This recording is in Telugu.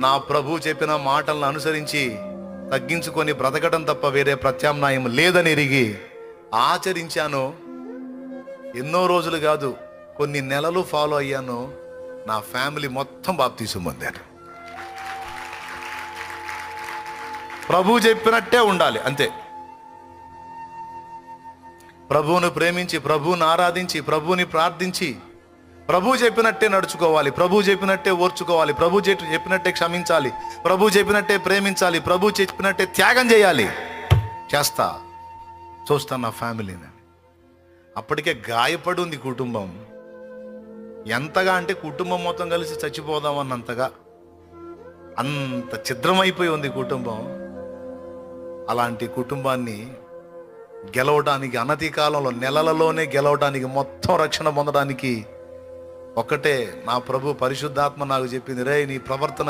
నా ప్రభు చెప్పిన మాటలను అనుసరించి తగ్గించుకొని బ్రతకడం తప్ప వేరే ప్రత్యామ్నాయం లేదని ఎరిగి ఆచరించాను. ఎన్నో రోజులు కాదు, కొన్ని నెలలు ఫాలో అయ్యాను. నా ఫ్యామిలీ మొత్తం బాప్తీసం పొందారు. ప్రభు చెప్పినట్టే ఉండాలి, అంతే. ప్రభువును ప్రేమించి, ప్రభువుని ఆరాధించి, ప్రభువుని ప్రార్థించి, ప్రభు చెప్పినట్టే నడుచుకోవాలి, ప్రభు చెప్పినట్టే ఓర్చుకోవాలి, ప్రభు చెప్పినట్టే క్షమించాలి, ప్రభు చెప్పినట్టే ప్రేమించాలి, ప్రభు చెప్పినట్టే త్యాగం చేయాలి. చేస్తా, చూస్తాను నా ఫ్యామిలీని. అప్పటికే గాయపడి ఉంది కుటుంబం. ఎంతగా అంటే కుటుంబం మొత్తం కలిసి చచ్చిపోదామన్నంతగా, అంత ఛిద్రమైపోయి ఉంది కుటుంబం. అలాంటి కుటుంబాన్ని గెలవడానికి, అనతి కాలంలో నెలలలోనే గెలవడానికి, మొత్తం రక్షణ పొందడానికి ఒక్కటే నా ప్రభు పరిశుద్ధాత్మ నాకు చెప్పింది, రే నీ ప్రవర్తన